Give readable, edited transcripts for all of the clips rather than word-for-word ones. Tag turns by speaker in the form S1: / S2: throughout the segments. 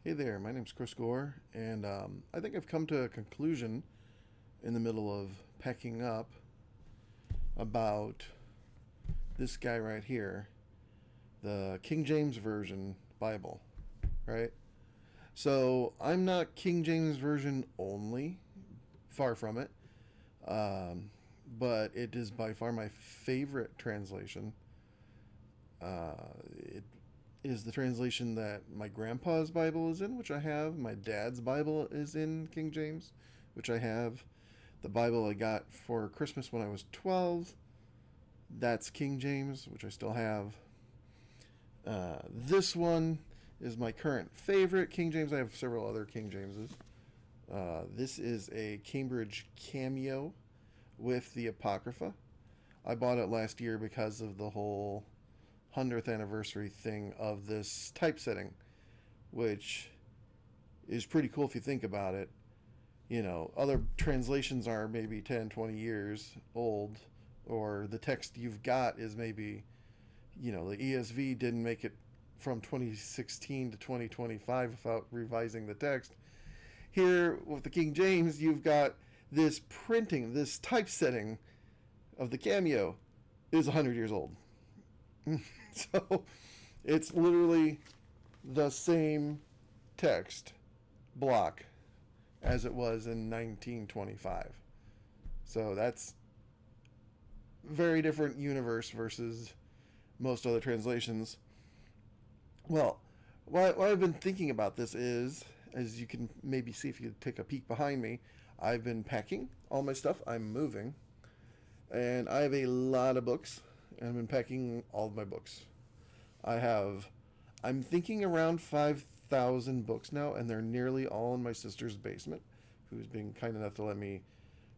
S1: Hey there, my name's Chris Gore, and I think I've come to a conclusion in the middle of packing up about this guy right here, the King James Version Bible, right? So I'm not King James Version only, far from it, but it is by far my favorite translation. It is the translation that my grandpa's Bible is in, which I have. My dad's Bible is in King James, which I have. The Bible I got for Christmas when I was 12, that's King James, which I still have. This one is my current favorite King James. I have several other King Jameses. This is a Cambridge Cameo with the Apocrypha. I bought it last year because of the whole 100th anniversary thing of this typesetting, which is pretty cool if you think about it. You know, other translations are maybe 10, 20 years old, or the text you've got is maybe, the ESV didn't make it from 2016 to 2025 without revising the text. Here, with the King James, you've got this printing, this typesetting of the Cameo is 100 years old. So it's literally the same text block as it was in 1925. So that's very different universe versus most other translations. Well, what I've been thinking about this is, as you can maybe see if you take a peek behind me, I've been packing all my stuff. I'm moving, and I have a lot of books, and I've been packing all of my books. I'm thinking around 5,000 books now, and they're nearly all in my sister's basement, who's been kind enough to let me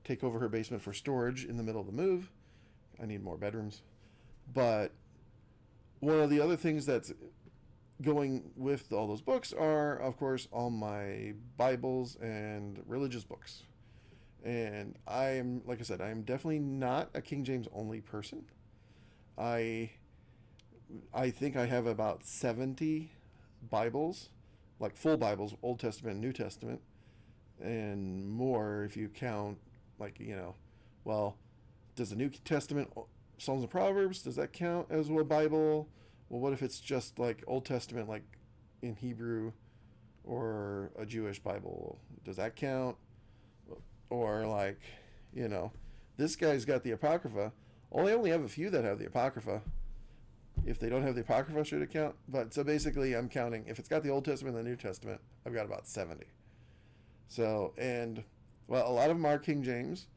S1: take over her basement for storage in the middle of the move. I need more bedrooms. But one of the other things that's going with all those books are, of course, all my Bibles and religious books. And like I said, I'm definitely not a King James only person. I think I have about 70 Bibles, like full Bibles, Old Testament and New Testament, and more if you count, well, does the New Testament, Psalms and Proverbs, does that count as a Bible? Well, what if it's just like Old Testament, like in Hebrew, or a Jewish Bible? Does that count? Or this guy's got the Apocrypha. I only have a few that have the Apocrypha. If they don't have the Apocrypha, should it count? But so basically, I'm counting, if it's got the Old Testament and the New Testament, I've got about 70. So, a lot of them are King James.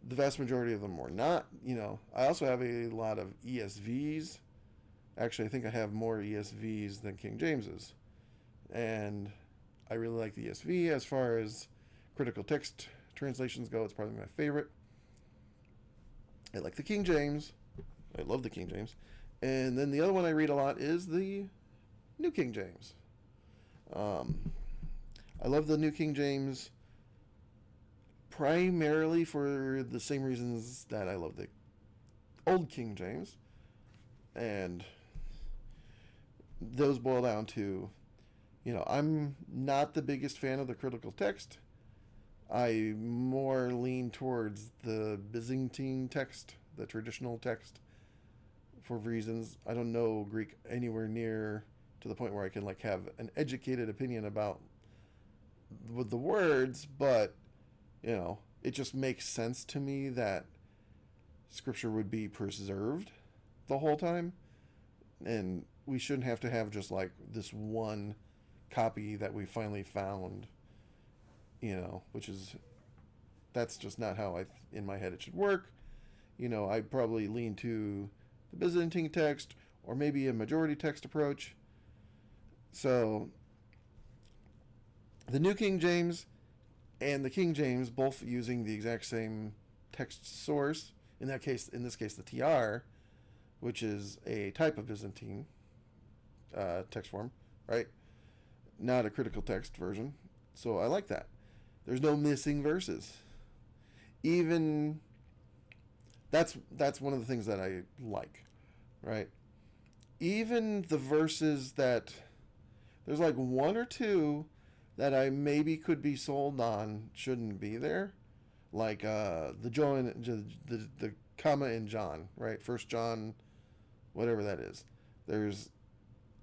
S1: The vast majority of them were not. I also have a lot of ESVs. Actually, I think I have more ESVs than King James's. And I really like the ESV as far as critical text translations go. It's probably my favorite. I like the King James. I love the King James. And then the other one I read a lot is the New King James. I love the New King James primarily for the same reasons that I love the Old King James. And those boil down to, I'm not the biggest fan of the critical text. I more lean towards the Byzantine text, the traditional text, for reasons. I don't know Greek anywhere near to the point where I can have an educated opinion about with the words, but it just makes sense to me that Scripture would be preserved the whole time, and we shouldn't have to have just this one copy that we finally found, that's just not how in my head it should work. I'd probably lean to the Byzantine text or maybe a majority text approach. So the New King James and the King James both using the exact same text source. In this case, the TR, which is a type of Byzantine text form, right? Not a critical text version. So I like that. There's no missing verses. Even that's one of the things that I like, right? Even the verses that There's like one or two that I maybe could be sold on shouldn't be there, like the John, the comma in John, right? First John, whatever that is. There's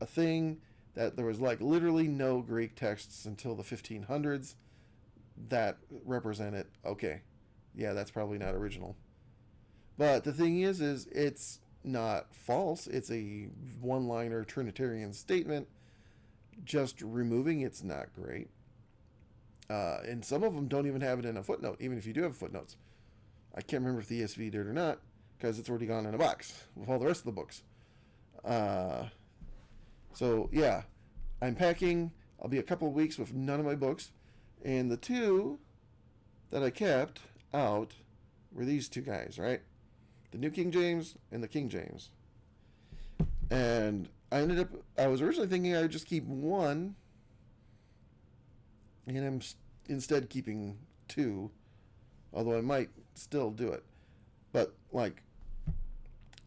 S1: a thing that there was like literally no Greek texts until the 1500s that represent it. Okay, yeah, that's probably not original. But the thing is it's not false. It's a one-liner Trinitarian statement. Just removing it's not great. And some of them don't even have it in a footnote, even if you do have footnotes. I can't remember if the ESV did or not, because it's already gone in a box with all the rest of the books. So, yeah, I'm packing. I'll be a couple of weeks with none of my books. And the two that I kept out were these two guys, right? The New King James and the King James. And I was originally thinking I would just keep one, and I'm instead keeping two, although I might still do it. But, like,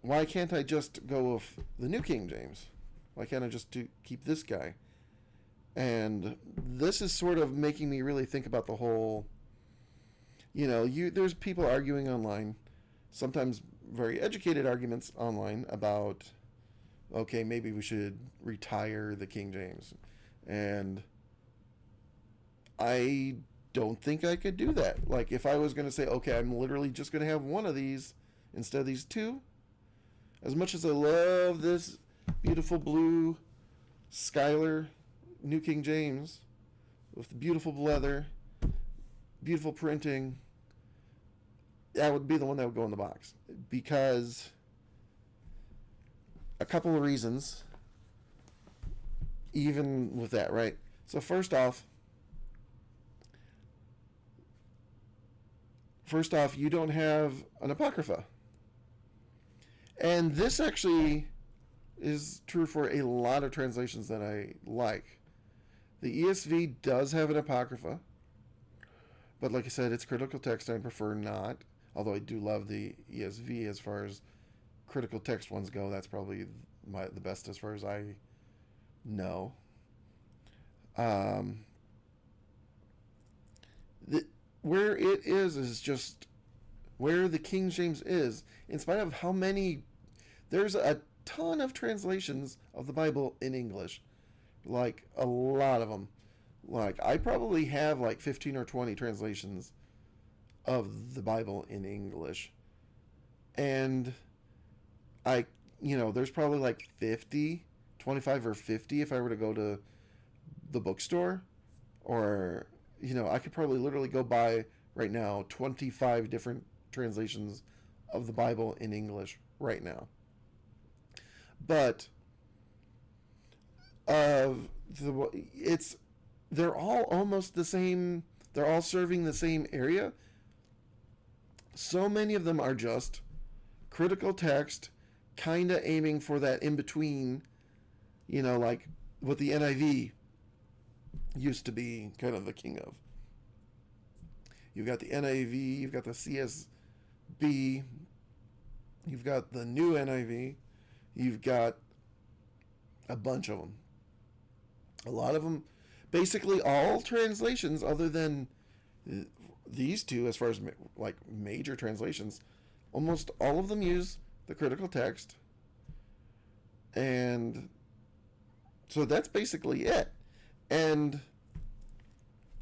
S1: why can't I just go with the New King James? Why can't I just keep this guy? And this is sort of making me really think about the whole, there's people arguing online, sometimes very educated arguments online about, okay, maybe we should retire the King James. And I don't think I could do that. Like, if I was going to say, okay, I'm literally just going to have one of these instead of these two, as much as I love this beautiful blue Schuyler New King James with the beautiful leather, beautiful printing, that would be the one that would go in the box. Because a couple of reasons, even with that, right? So first off, you don't have an Apocrypha. And this actually is true for a lot of translations that I like. The ESV does have an Apocrypha, but like I said, it's critical text. I prefer not, although I do love the ESV as far as critical text ones go. That's probably the best as far as I know. Where it is just where the King James is, in spite of how many, there's a ton of translations of the Bible in English, like a lot of them. Like, I probably have like 15 or 20 translations of the Bible in English, and there's probably like 25 or 50 if I were to go to the bookstore, or I could probably literally go buy right now 25 different translations of the Bible in English right now. But they're all almost the same. They're all serving the same area. So many of them are just critical text, kind of aiming for that in between, like what the NIV used to be kind of the king of. You've got the NIV, you've got the CSB, you've got the new NIV, you've got a bunch of them. A lot of them, basically all translations other than these two, as far as like major translations, almost all of them use the critical text. And so that's basically it. And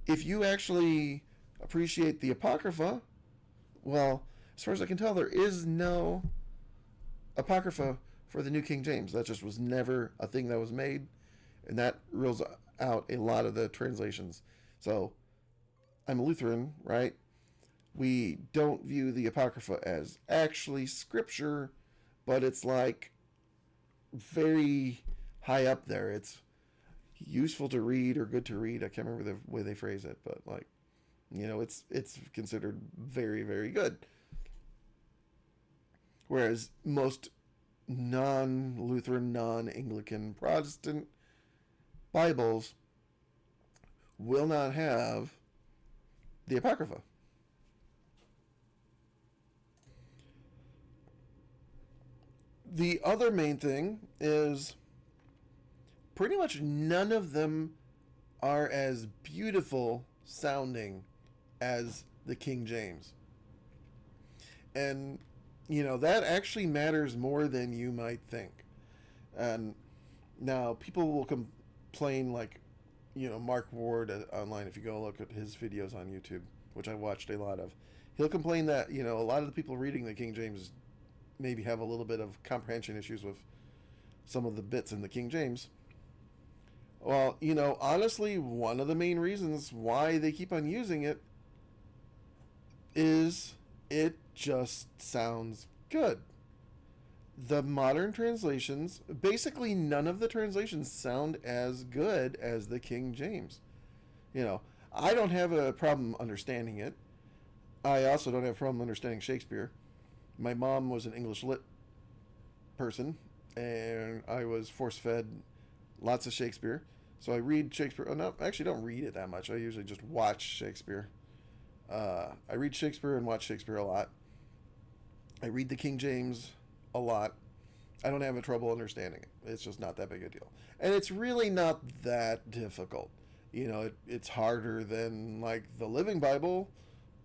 S1: if you actually appreciate the Apocrypha, well, as far as I can tell, there is no Apocrypha for the New King James. That just was never a thing that was made, and that rules out a lot of the translations. So, I'm a Lutheran, right? We don't view the Apocrypha as actually scripture, but it's like very high up there. It's useful to read or good to read. I can't remember the way they phrase it, but like, it's considered very, very good. Whereas most non-Lutheran, non-Anglican Protestant Bibles will not have the Apocrypha. The other main thing is pretty much none of them are as beautiful sounding as the King James. And, that actually matters more than you might think. And now people will complain, like, Mark Ward online, if you go look at his videos on YouTube, which I watched a lot of, he'll complain that, a lot of the people reading the King James maybe have a little bit of comprehension issues with some of the bits in the King James. Well, honestly, one of the main reasons why they keep on using it is it just sounds good. The modern translations, basically none of the translations sound as good as the King James. I don't have a problem understanding it. I also don't have a problem understanding Shakespeare. My mom was an English lit person, and I was force-fed lots of Shakespeare. So I read Shakespeare. Oh, no, I actually don't read it that much. I usually just watch Shakespeare. I read Shakespeare and watch Shakespeare a lot. I read the King James a lot. I don't have a trouble understanding it. It's just not that big a deal. And it's really not that difficult. It's harder than, like, the Living Bible,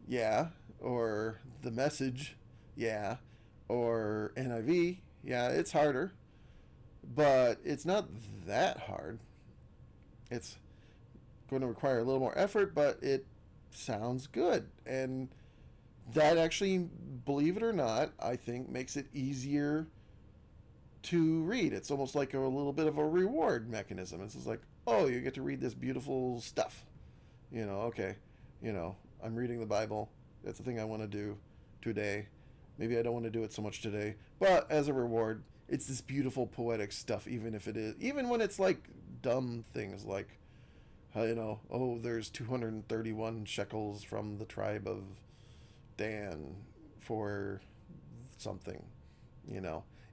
S1: yeah, or the Message, yeah, or NIV, yeah, it's harder. But it's not that hard. It's going to require a little more effort, but it sounds good. And that actually, believe it or not, I think makes it easier to read. It's almost like a little bit of a reward mechanism. It's just like, oh, you get to read this beautiful stuff. Okay, I'm reading the Bible. That's the thing I want to do today. Maybe I don't want to do it so much today, but as a reward, it's this beautiful poetic stuff, even when it's like dumb things like, there's 231 shekels from the tribe of Dan for something,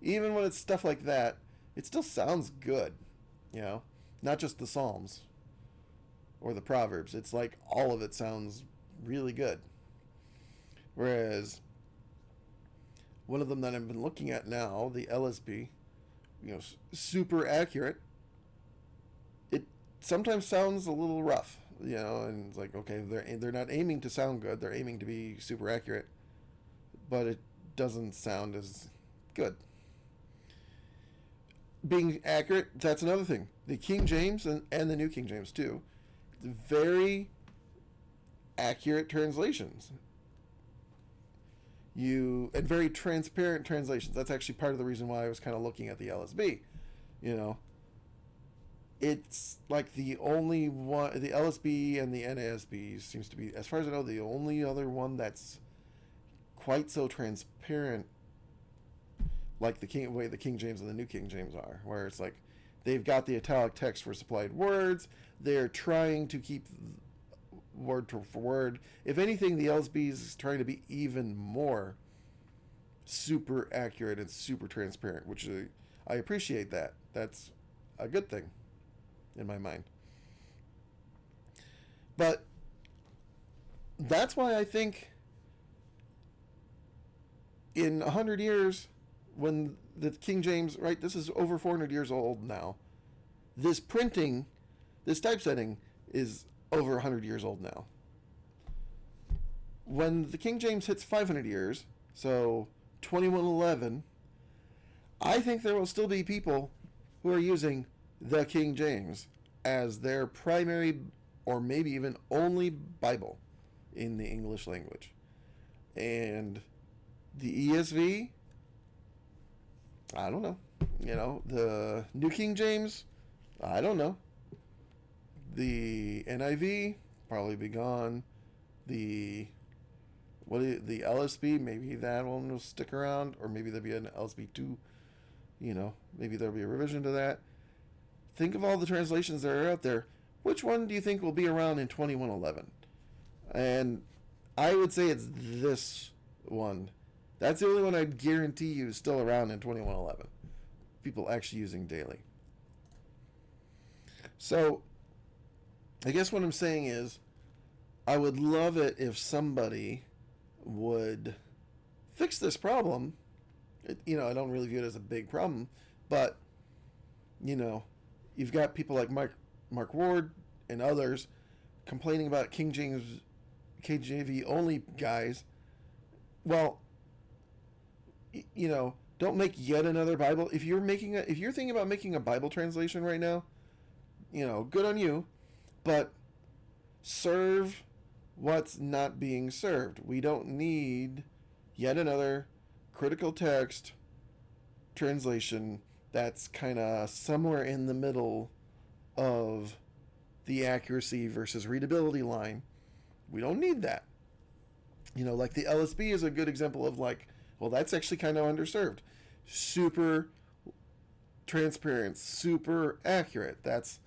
S1: Even when it's stuff like that, it still sounds good, Not just the Psalms or the Proverbs. It's like all of it sounds really good. Whereas one of them that I've been looking at now, the LSB, super accurate. It sometimes sounds a little rough, and it's like, okay, they're not aiming to sound good. They're aiming to be super accurate, but it doesn't sound as good. Being accurate, that's another thing. The King James and the New King James too, very accurate translations. And very transparent translations. That's actually part of the reason why I was kind of looking at the LSB. It's like the only one, the LSB and the NASB seems to be, as far as I know, the only other one that's quite so transparent, like the way the King James and the New King James are, where it's like they've got the italic text for supplied words. They're trying to keep word for word. If anything, the LSB is trying to be even more super accurate and super transparent, which I appreciate that. That's a good thing in my mind. But that's why I think in 100 years, when the King James, right, this is over 400 years old now, this printing, this typesetting is over 100 years old now. When the King James hits 500 years, so 2111, I think there will still be people who are using the King James as their primary or maybe even only Bible in the English language. And the ESV, I don't know. The New King James, I don't know. The NIV, probably be gone. The LSB, maybe that one will stick around, or maybe there'll be an LSB 2. Maybe there'll be a revision to that. Think of all the translations that are out there. Which one do you think will be around in 2111? And I would say it's this one. That's the only one I'd guarantee you is still around in 2111. People actually using daily. So, I guess what I'm saying is, I would love it if somebody would fix this problem. I don't really view it as a big problem, but, you've got people like Mark Ward and others complaining about King James KJV-Only guys. Well, don't make yet another Bible. If you're thinking about making a Bible translation right now, good on you, but serve what's not being served. We don't need yet another critical text translation that's kind of somewhere in the middle of the accuracy versus readability line. We don't need that. Like the LSB is a good example of that's actually kind of underserved. Super transparent, super accurate. That's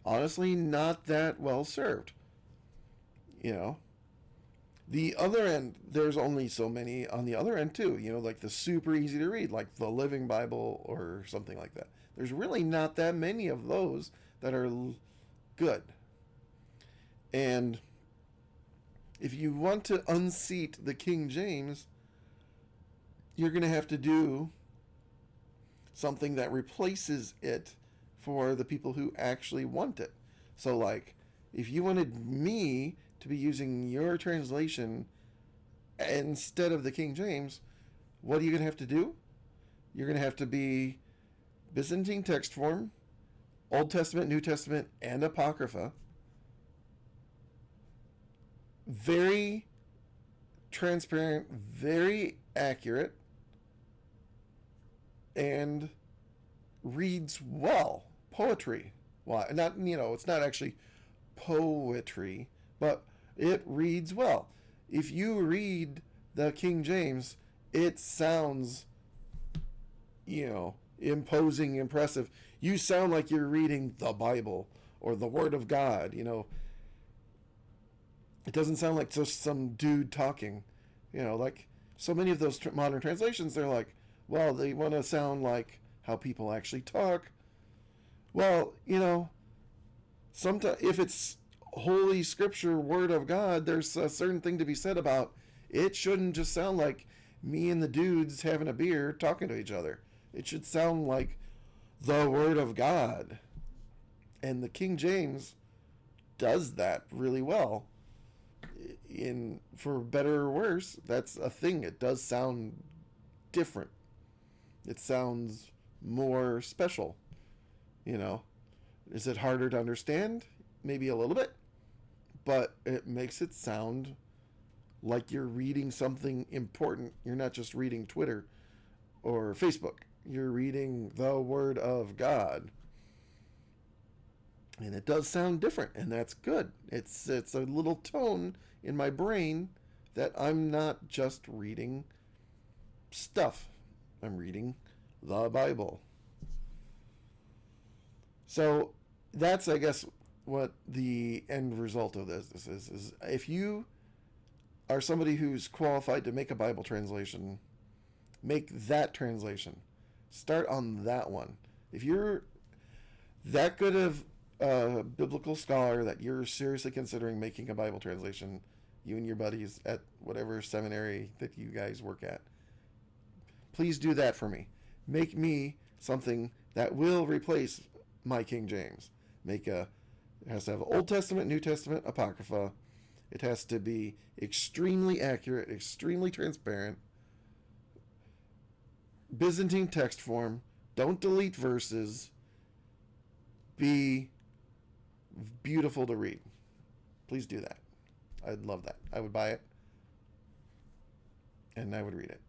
S1: honestly not that well served. The other end, there's only so many on the other end too. Like the super easy to read, like the Living Bible or something like that. There's really not that many of those that are good. And if you want to unseat the King James, you're going to have to do something that replaces it for the people who actually want it. So, if you wanted me to be using your translation instead of the King James, what are you going to have to do? You're going to have to be Byzantine text form, Old Testament, New Testament, and Apocrypha. Very transparent, very accurate, and reads well. Poetry. Why? Not, it's not actually poetry, but it reads well. If you read the King James, it sounds, imposing, impressive. You sound like you're reading the Bible or the Word of God, It doesn't sound like just some dude talking. Like so many of those modern translations, they're like, well, they want to sound like how people actually talk. Well, sometimes if it's Holy Scripture, Word of God, there's a certain thing to be said about it shouldn't just sound like me and the dudes having a beer talking to each other. It should sound like the Word of God. And the King James does that really well. For better or worse, that's a thing. It does sound different. It sounds more special. Is it harder to understand? Maybe a little bit, but it makes it sound like you're reading something important. You're not just reading Twitter or Facebook. You're reading the Word of God. And it does sound different, and that's good. It's a little tone in my brain that I'm not just reading stuff. I'm reading the Bible. So that's, I guess, what the end result of this is. If you are somebody who's qualified to make a Bible translation, make that translation. Start on that one. If you're that good of a biblical scholar that you're seriously considering making a Bible translation, you and your buddies at whatever seminary that you guys work at, please do that for me. Make me something that will replace my King James. It has to have Old Testament, New Testament, Apocrypha. It has to be extremely accurate, extremely transparent. Byzantine text form. Don't delete verses. Be beautiful to read. Please do that. I'd love that. I would buy it. And I would read it.